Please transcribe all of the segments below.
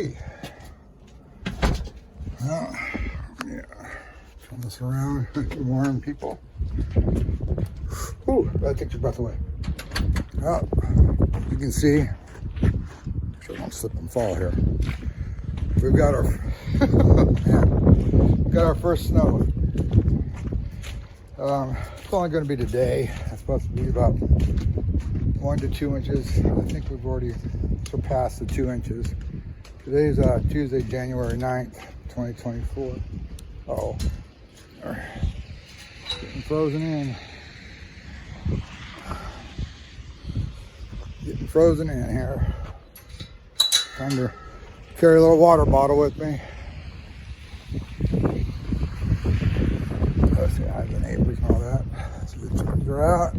Woo-wee. Oh, yeah. Turn this around. Good morning, people. Ooh, that takes your breath away. Oh, you can see. Sure, don't slip and fall here. We've got our we've got our first snow. It's only going to be today. It's supposed to be about 1 to 2 inches. I think we've already surpassed the 2 inches. Today's Tuesday, January 9th, 2024. Uh-oh. Getting frozen in. Getting frozen in here. Time to carry a little water bottle with me. Let's see, I have the neighbors and all that. So the chickens are out.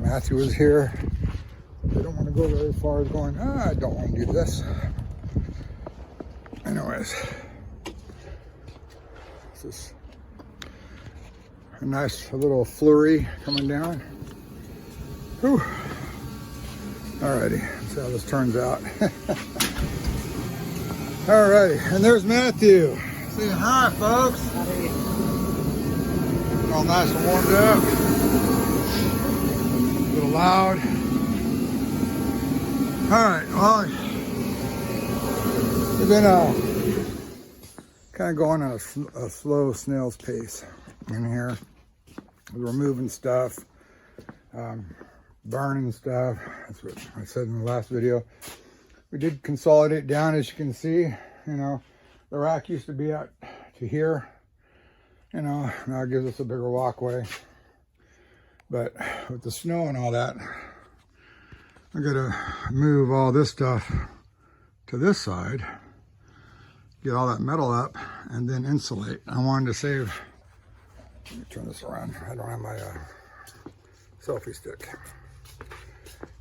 Matthew was here. They don't want to go very far. As going, I don't want to do this. Anyways, this is a nice little flurry coming down. Whew. Alrighty, let's see how this turns out. Alrighty, and there's Matthew. Say hi, folks. Hi. All nice and warmed up. A little loud. Alright, well, we've been kind of going at a slow snail's pace in here. We're removing stuff, burning stuff. That's what I said in the last video. We did consolidate down, as you can see. You know, the rack used to be out to here. You know, now it gives us a bigger walkway. But with the snow and all that, I gotta move all this stuff to this side, get all that metal up, and then insulate. I wanted to save, let me turn this around. I don't have my selfie stick.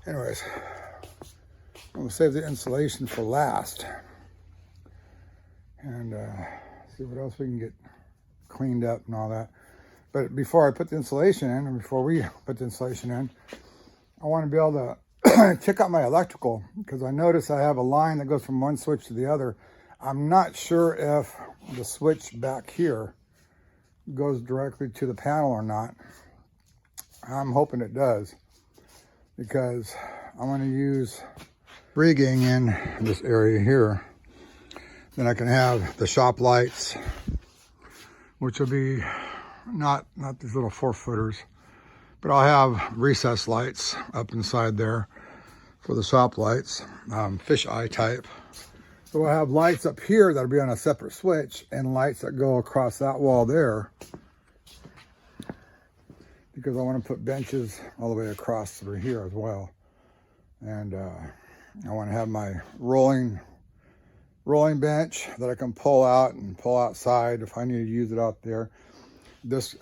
Anyways, I'm gonna save the insulation for last. And see what else we can get cleaned up and all that. But before I put the insulation in, and before we put the insulation in, I want to be able to check out my electrical, because I notice I have a line that goes from one switch to the other. I'm not sure if the switch back here goes directly to the panel or not. I'm hoping it does, because I'm going to use rigging in this area here. Then I can have the shop lights, which will be not these little 4-footers, but I'll have recessed lights up inside there for the shop lights, fish eye type. So we'll have lights up here that'll be on a separate switch, and lights that go across that wall there, because I want to put benches all the way across through here as well. And I want to have my rolling bench that I can pull out and pull outside if I need to use it out there. This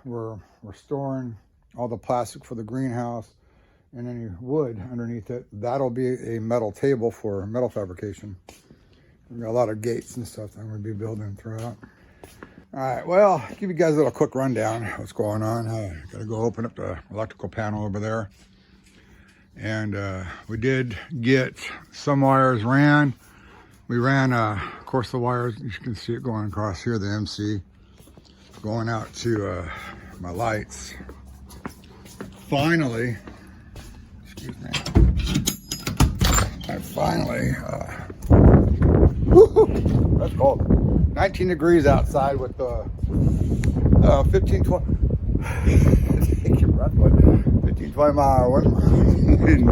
we're storing all the plastic for the greenhouse and any wood underneath it. That'll be a metal table for metal fabrication. We've got a lot of gates and stuff that I'm going to be building throughout. All right, well, give you guys a little quick rundown of what's going on. I got to go open up the electrical panel over there. And we did get some wires ran. We ran, of course, the wires, you can see it going across here, the MC, going out to my lights. Finally, excuse me, I finally, woohoo, that's cold. 19 degrees outside with the 15, 20, take your breath away, 15, 20 mile hour wind.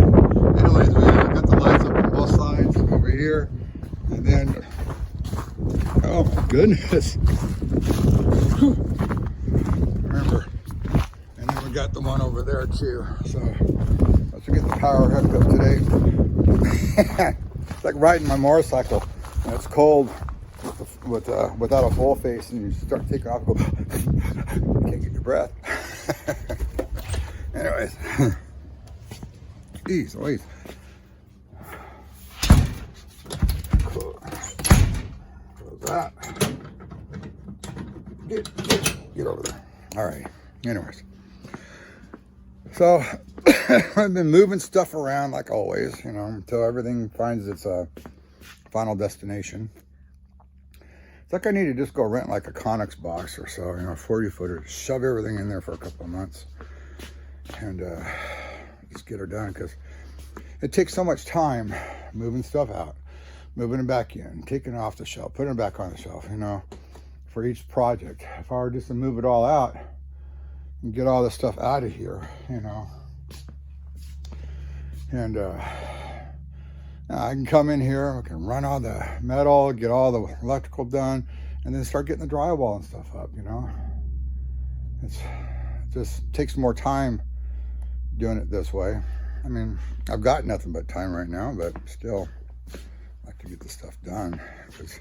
Anyways, we got the lights up on both sides over here. And then, oh my goodness. Remember, and then we got the one over there too. So let's get the power hooked up today. It's like riding my motorcycle, and it's cold without a full face, and you start taking off, and go, you can't get your breath. Anyways, geez, wait. That. Get over there. All right. Anyways, so I've been moving stuff around like always, you know, until everything finds its final destination. It's like I need to just go rent like a Conex box or so, 40 footer, shove everything in there for a couple of months and just get her done, because it takes so much time moving stuff out, moving it back in, taking it off the shelf, putting it back on the shelf, for each project. If I were just to move it all out and get all this stuff out of here, and I can come in here, I can run all the metal, get all the electrical done, and then start getting the drywall and stuff up, it just takes more time doing it this way. I mean, I've got nothing but time right now, but still I like to get the stuff done, because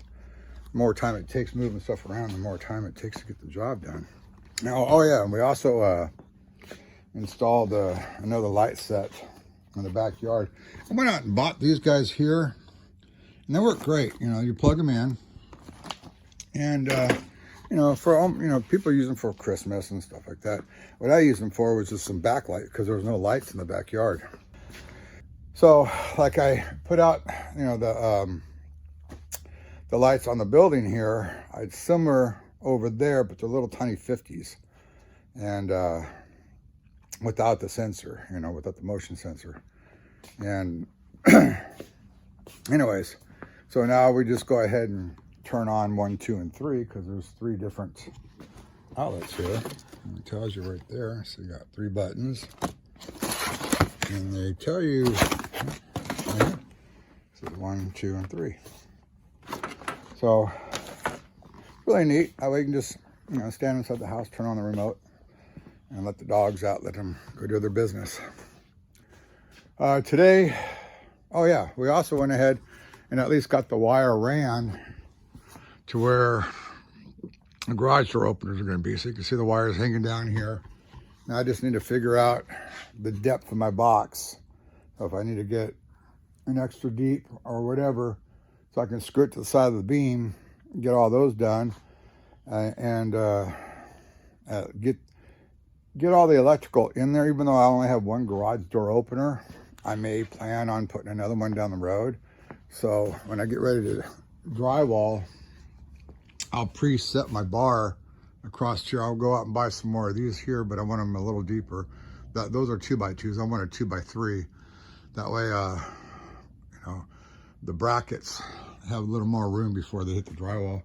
the more time it takes moving stuff around, the more time it takes to get the job done. Now, oh yeah, we also installed another light set in the backyard. I went out and bought these guys here, and they work great. You plug them in, and for people use them for Christmas and stuff like that. What I used them for was just some backlight, because there was no lights in the backyard. So like I put out the lights on the building here, it's similar over there, but they're little tiny 50s, and without the sensor, without the motion sensor. And anyways, so now we just go ahead and turn on 1, 2, and 3, because there's 3 different outlets here. And it tells you right there. So you got 3 buttons, and they tell you, this is 1, 2, and 3. So really neat. That way you can just stand inside the house, turn on the remote, and let the dogs out, let them go do their business. Today, oh yeah, we also went ahead and at least got the wire ran to where the garage door openers are going to be. So you can see the wires hanging down here. Now I just need to figure out the depth of my box. So if I need to get an extra deep or whatever, so I can screw it to the side of the beam, get all those done, and get all the electrical in there. Even though I only have 1 garage door opener, I may plan on putting another one down the road. So when I get ready to drywall, I'll preset my bar across here. I'll go out and buy some more of these here, but I want them a little deeper. Those are 2x2s. I want a 2x3. That way, the brackets have a little more room before they hit the drywall.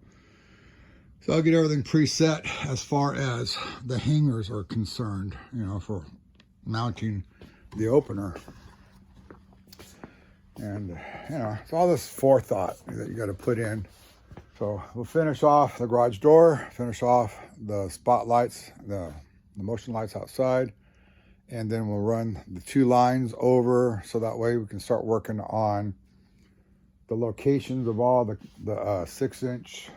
So I'll get everything preset as far as the hangers are concerned, for mounting the opener. And, it's all this forethought that you got to put in. So we'll finish off the garage door, finish off the spotlights, the motion lights outside, and then we'll run the 2 lines over, so that way we can start working on the locations of all the 6-inch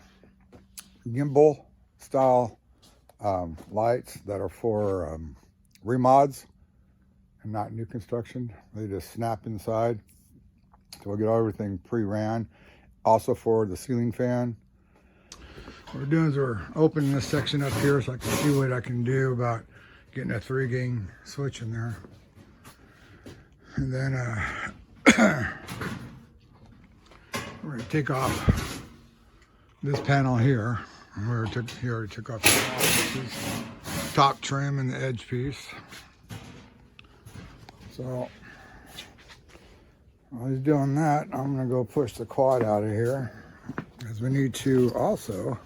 gimbal style lights that are for remods and not new construction. They just snap inside. So we'll get everything pre-ran. Also for the ceiling fan. What we're doing is we're opening this section up here so I can see what I can do about getting a 3-gang switch in there. And then we're going to take off this panel here. We already took off the top trim and the edge piece. So while he's doing that, I'm going to go push the quad out of here, because we need to also,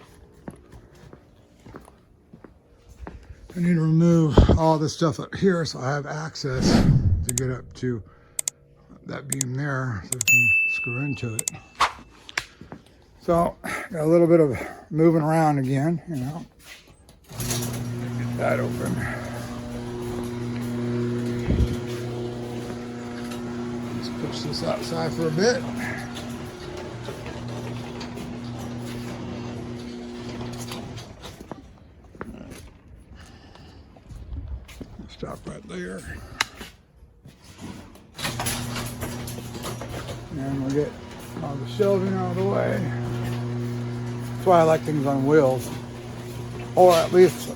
I need to remove all this stuff up here so I have access to get up to that beam there so we can screw into it. So got a little bit of moving around again, Get that open. Push this outside for a bit. Stop right there. And we'll get all the shelving out of the way. That's why I like things on wheels. Or at least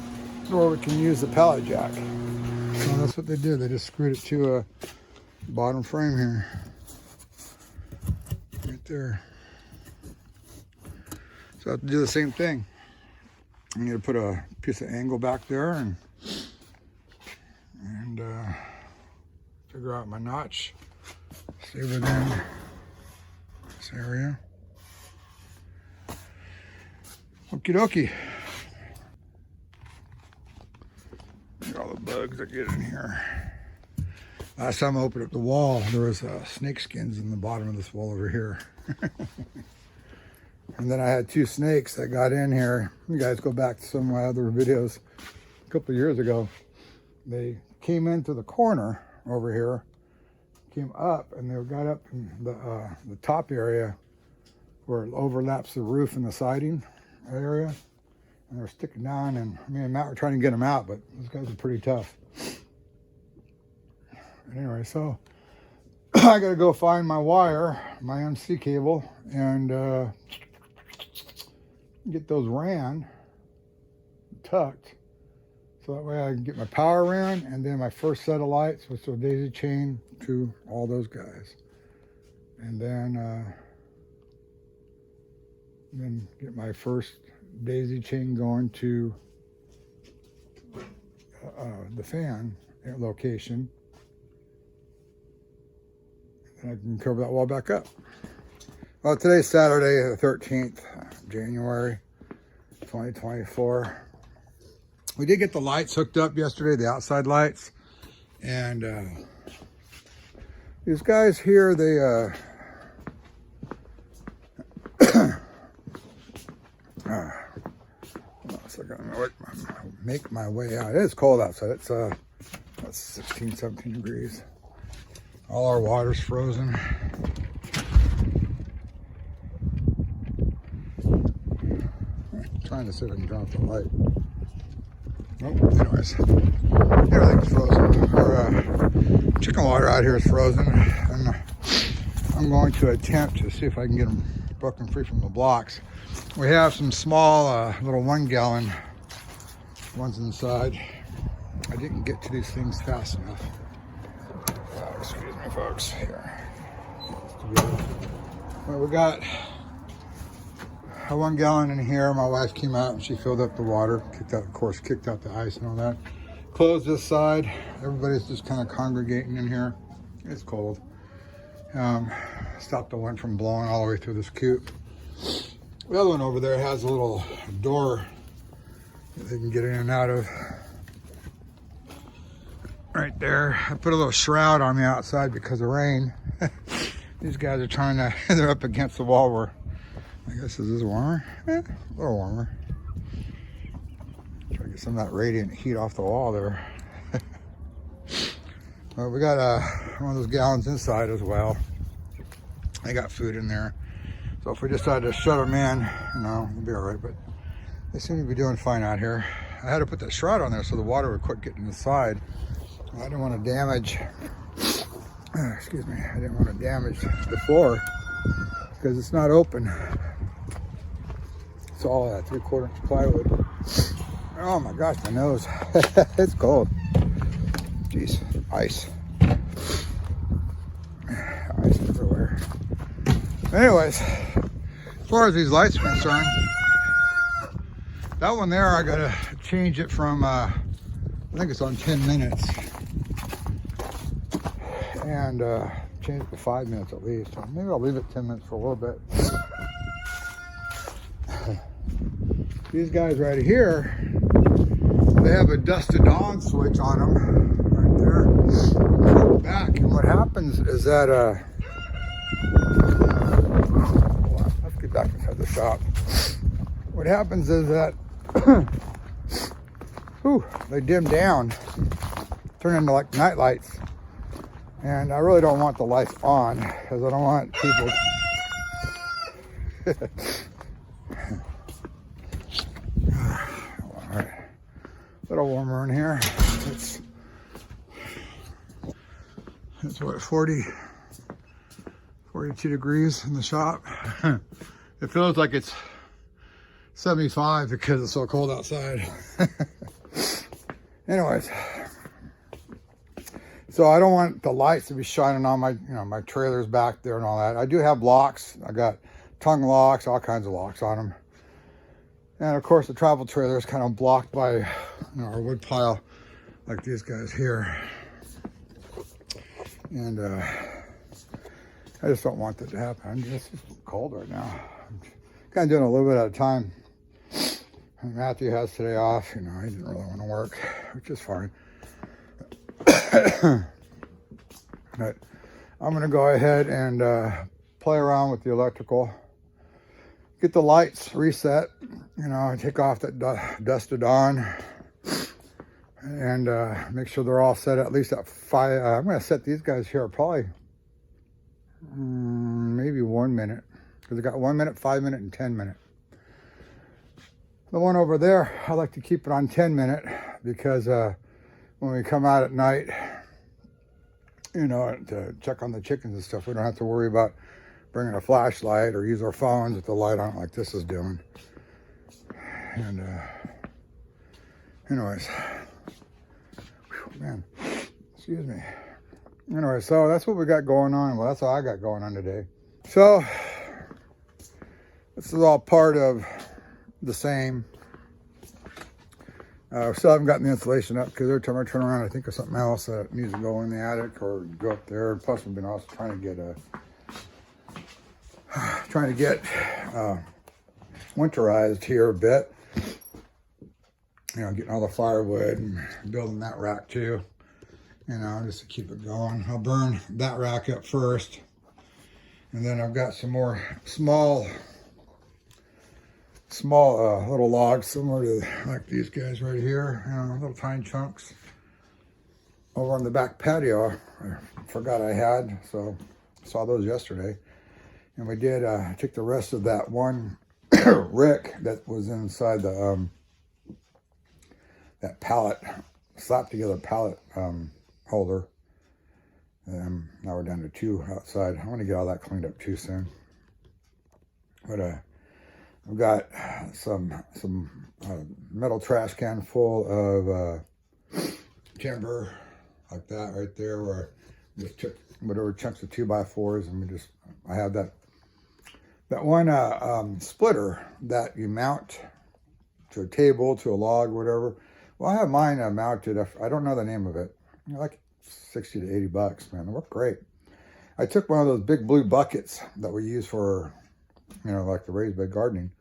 where we can use the pallet jack. So that's what they did. They just screwed it to a bottom frame here. Right there. So I have to do the same thing. I'm going to put a piece of angle back there and figure out my notch. Stay within this area. Okie dokie. Look at all the bugs that get in here. Last time I opened up the wall, there was snake skins in the bottom of this wall over here. And then I had 2 snakes that got in here. You guys go back to some of my other videos a couple of years ago. They came into the corner over here, came up, and they got up in the top area where it overlaps the roof and the siding area. And they're sticking down, and me and Matt were trying to get them out, but those guys are pretty tough. Anyway, so I gotta go find my wire, my MC cable, and get those ran, tucked, so that way I can get my power ran, and then my first set of lights, which will daisy chain to all those guys, and then get my first daisy chain going to the fan location, and I can cover that wall back up. Well, today's Saturday, the 13th, January 2024. We did get the lights hooked up yesterday, the outside lights, and these guys here, they so I'm gonna make my way out. It is cold outside. It's 16, 17 degrees. All our water's frozen. Trying to see if I can drop the light. Oh, anyways, everything's frozen. Our chicken water out here is frozen, and I'm going to attempt to see if I can get them broken free from the blocks. We have some small little 1 gallon ones inside. I didn't get to these things fast enough. Excuse me, folks. Here. Well, we got a 1 gallon in here. My wife came out and she filled up the water, kicked out the ice and all that. Closed this side. Everybody's just kind of congregating in here. It's cold. Stopped the wind from blowing all the way through this coop. The other one over there has a little door that they can get in and out of. Right there. I put a little shroud on the outside because of rain. These guys are trying to, they're up against the wall where, I guess this is warmer. A little warmer. Try to get some of that radiant heat off the wall there. Well, we got one of those gallons inside as well. I got food in there. So if we decide to shut them in, it'll be all right, but they seem to be doing fine out here. I had to put that shroud on there so the water would quit getting inside. I didn't want to damage, excuse me, I didn't want to damage the floor because it's not open. It's all 3/4 inch plywood. Oh my gosh, my nose. It's cold. Jeez, ice. Ice everywhere. Anyways, as far as these lights are concerned, that one there, I gotta change it from, I think it's on 10 minutes. And change it to 5 minutes at least. So maybe I'll leave it 10 minutes for a little bit. These guys right here, they have a dusk to dawn switch on them right there. Back, and what happens is that let's get back inside the shop. What happens is that they dim down, turn into like night lights. And I really don't want the lights on because I don't want people. All right, a little warmer in here. It's what, 42 degrees in the shop. It feels like it's 75 because it's so cold outside. Anyways. So I don't want the lights to be shining on my, my trailers back there and all that. I do have locks. I got tongue locks, all kinds of locks on them. And of course the travel trailer is kind of blocked by, you know, our wood pile, like these guys here. And I just don't want that to happen. It's just cold right now. I'm kind of doing a little bit at a time. And Matthew has today off. You know, he didn't really want to work, which is fine. But I'm going to go ahead and play around with the electrical. Get the lights reset. You know, take off that dusted on. And make sure they're all set at least at 5. I'm going to set these guys here probably maybe 1 minute. Because I got 1 minute, 5 minute, and 10 minute. The one over there, I like to keep it on 10 minute because when we come out at night, you know, to check on the chickens and stuff, we don't have to worry about bringing a flashlight or use our phones with the light on like this is doing. And anyways, whew, man, excuse me. Anyway, so that's what we got going on. Well, that's all I got going on today. So this is all part of the same. Still haven't gotten the insulation up because every time I turn around I think of something else that needs to go in the attic or go up there. Plus we've been also trying to get winterized here a bit. You know, getting all the firewood and building that rack too. You know, just to keep it going. I'll burn that rack up first. And then I've got some more small little logs similar to like these guys right here, you know, little tiny chunks over on the back patio. I forgot I had, so saw those yesterday. And we did take the rest of that one rick that was inside the that pallet, slapped together pallet holder. And now we're down to 2 outside. I want to get all that cleaned up too soon. But I've got some metal trash can full of timber like that right there, where I just took whatever chunks of 2x4s and I have that one splitter that you mount to a table, to a log, whatever. Well, I have mine mounted. I don't know the name of it. Like 60 to 80 bucks, man. They work great. I took one of those big blue buckets that we use for, you know, like the raised bed gardening,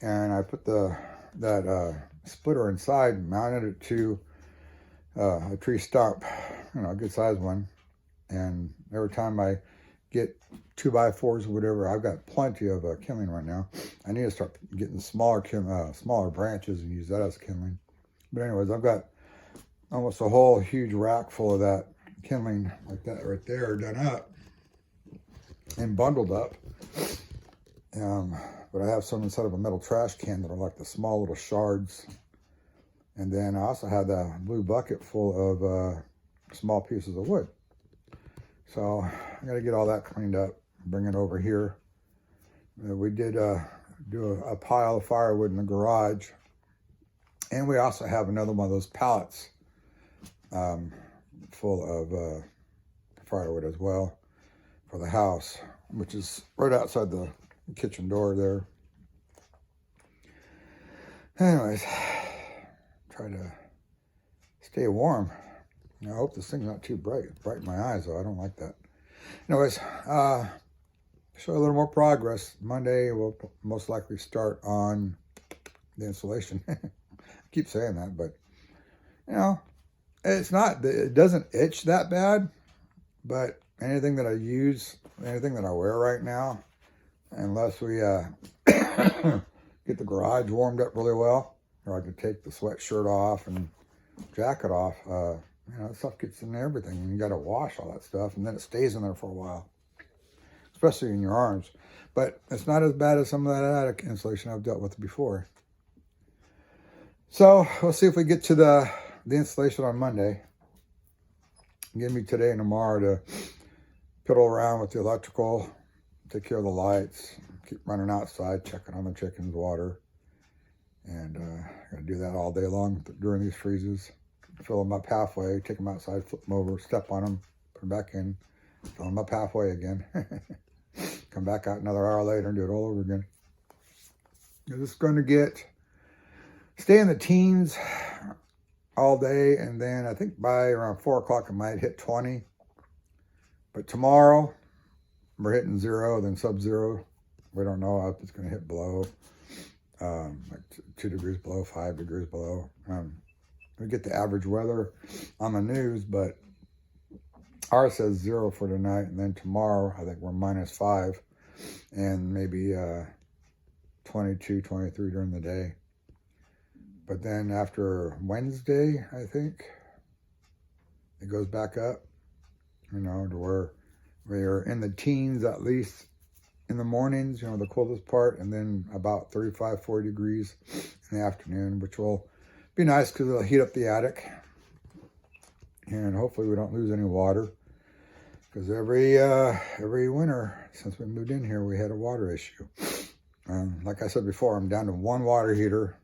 and I put that splitter inside and mounted it to a tree stump, you know, a good sized one. And every time I get 2x4s or whatever, I've got plenty of kindling right now. I need to start getting smaller branches and use that as kindling. But anyways, I've got almost a whole huge rack full of that kindling like that right there, done up and bundled up. But I have some inside of a metal trash can that are like the small little shards. And then I also had the blue bucket full of small pieces of wood. So I got to get all that cleaned up, bring it over here. We did do a pile of firewood in the garage. And we also have another one of those pallets full of firewood as well for the house, which is right outside the kitchen door there. Anyways, try to stay warm. I hope this thing's not too bright. It's bright in my eyes, though. I don't like that. Anyways, show a little more progress. Monday, we'll most likely start on the installation. I keep saying that, but, you know, it doesn't itch that bad, but anything that I use, anything that I wear right now, unless we get the garage warmed up really well, or I could take the sweatshirt off and jacket off, you know, stuff gets in everything, and you got to wash all that stuff, and then it stays in there for a while, especially in your arms. But it's not as bad as some of that attic insulation I've dealt with before. So we'll see if we get to the installation on Monday. Give me today and tomorrow to piddle around with the electrical, take care of the lights, keep running outside, checking on the chickens' water. And I gotta do that all day long during these freezes. Fill them up halfway, take them outside, flip them over, step on them, put them back in, fill them up halfway again. Come back out another hour later and do it all over again. This is going to get stay in the teens all day, and then I think by around 4 o'clock it might hit 20. But tomorrow we're hitting 0, then sub-zero. We don't know if it's going to hit below, like 2 degrees below, 5 degrees below. We get the average weather on the news, but ours says 0 for tonight, and then tomorrow I think we're -5, and maybe 22, 23 during the day. But then after Wednesday, I think, it goes back up, you know, to where we're in the teens at least in the mornings, you know, the coolest part, and then about 35, 40 degrees in the afternoon, which will be nice because it'll heat up the attic. And hopefully we don't lose any water, because every winter since we moved in here, we had a water issue. Like I said before, I'm down to 1 water heater.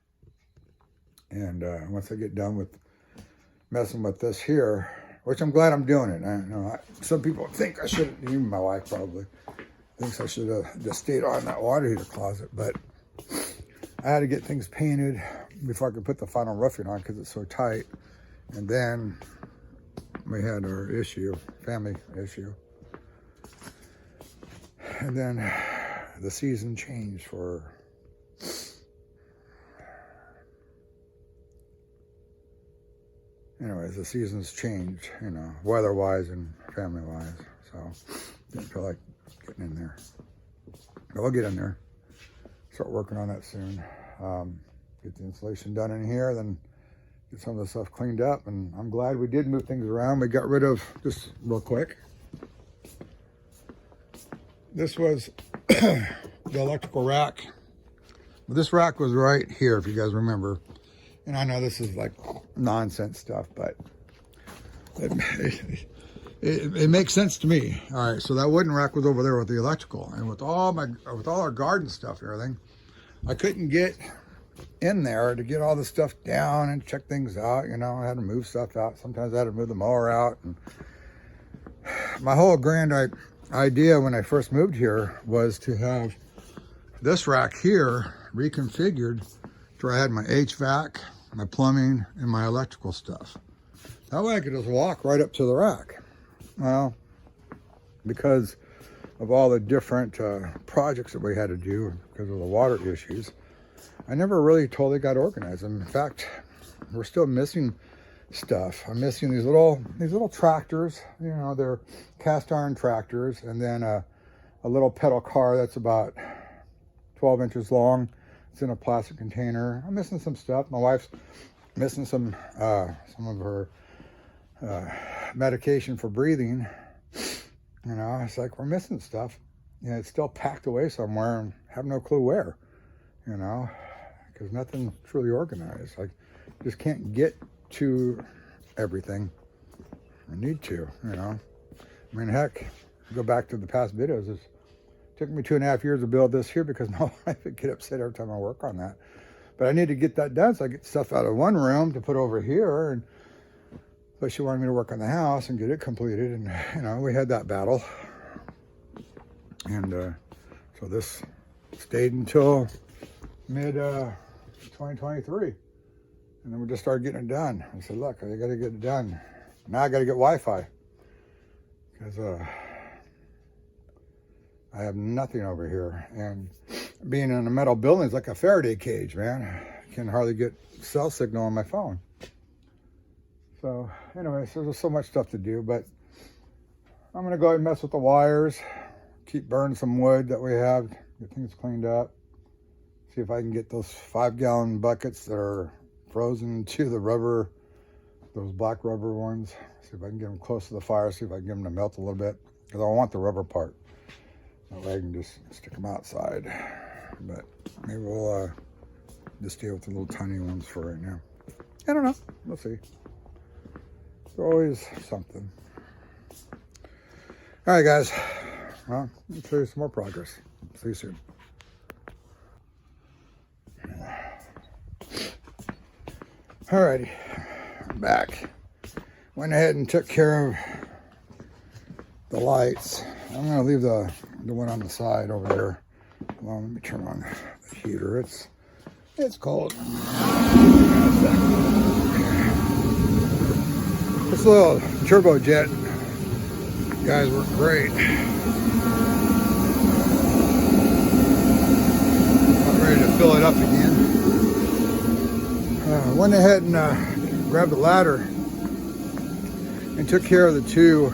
And once I get done with messing with this here, which I'm glad I'm doing it. I know some people think I should, even my wife probably thinks I should have just stayed on that water heater closet, but I had to get things painted before I could put the final roofing on because it's so tight. And then we had our issue, family issue. And then the season changed for anyways, the seasons changed, you know, weather-wise and family-wise. So didn't feel like getting in there. But we'll get in there. Start working on that soon. Get the insulation done in here, then get some of the stuff cleaned up. And I'm glad we did move things around. We got rid of, just real quick, this was the electrical rack. This rack was right here, if you guys remember. And I know this is like nonsense stuff, but it makes sense to me. All right, so that wooden rack was over there with the electrical, and with all our garden stuff and everything, I couldn't get in there to get all the stuff down and check things out. You know, I had to move stuff out. Sometimes I had to move the mower out. And my whole grand idea when I first moved here was to have this rack here reconfigured to where I had my HVAC, my plumbing, and my electrical stuff. That way I could just walk right up to the rack. Well, because of all the different projects that we had to do because of the water issues, I never really totally got organized. In fact, we're still missing stuff. I'm missing these little tractors. You know, they're cast iron tractors, and then a little pedal car that's about 12 inches long. It's in a plastic container. I'm missing some stuff. My wife's missing some of her medication for breathing. You know, it's like we're missing stuff. You know, it's still packed away somewhere and have no clue where. You know, because nothing's truly organized. Like, just can't get to everything. I need to. You know, I mean, heck, go back to the past videos. It took me 2.5 years to build this here because my wife would get upset every time I work on that. But I need to get that done so I get stuff out of one room to put over here. But she wanted me to work on the house and get it completed. And, you know, we had that battle. And so this stayed until mid-2023. And then we just started getting it done. I said, look, I got to get it done. Now I got to get Wi-Fi. Because I have nothing over here. And being in a metal building is like a Faraday cage, man. I can hardly get cell signal on my phone. So anyways, there's just so much stuff to do, but I'm gonna go ahead and mess with the wires, keep burning some wood that we have, get things cleaned up, see if I can get those 5-gallon buckets that are frozen to the rubber, those black rubber ones, see if I can get them close to the fire, see if I can get them to melt a little bit, because I want the rubber part. That way I can just stick them outside. But maybe we'll just deal with the little tiny ones for right now. I don't know. We'll see. There's always something. All right, guys. Well, I'll show you some more progress. See you soon. All righty. I'm back. Went ahead and took care of the lights. I'm going to leave the one on the side over there. Well, let me turn on the heater. It's cold. This little turbojet, guys, work great. I'm ready to fill it up again. Went ahead and grabbed the ladder and took care of the two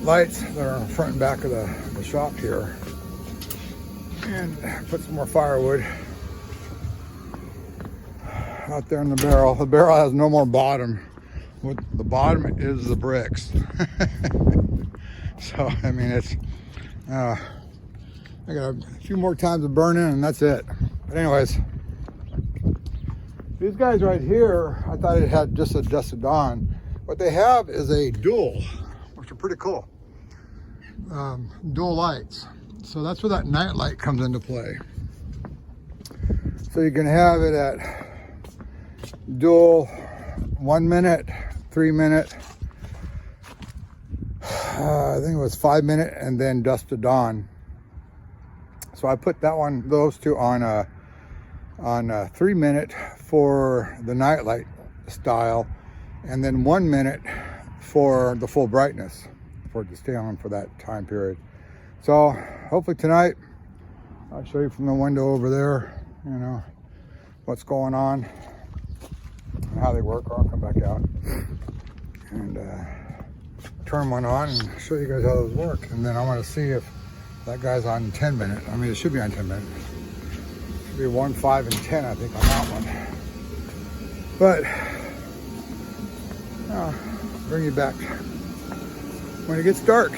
lights that are on the front and back of the shop here, and put some more firewood out there in the barrel. The barrel has no more bottom. What the bottom is the bricks. So I mean, it's I got a few more times of burning and that's it. But anyways, these guys right here, I thought it had just a dusk of dawn. What they have is a dual, which are pretty cool. Dual lights. So that's where that night light comes into play. So you can have it at dual 1 minute, 3 minute, I think it was 5 minute, and then dusk to dawn. So I put those two on 3 minute for the nightlight style, and then 1 minute for the full brightness for it to stay on for that time period. So hopefully tonight I'll show you from the window over there, you know, what's going on and how they work. Or I'll come back out and turn one on and show you guys how those work. And then I want to see if that guy's on 10 minute. I mean, it should be on 10 minute. It should be 1, 5, and 10, I think, on that one. But I'll bring you back when it gets dark.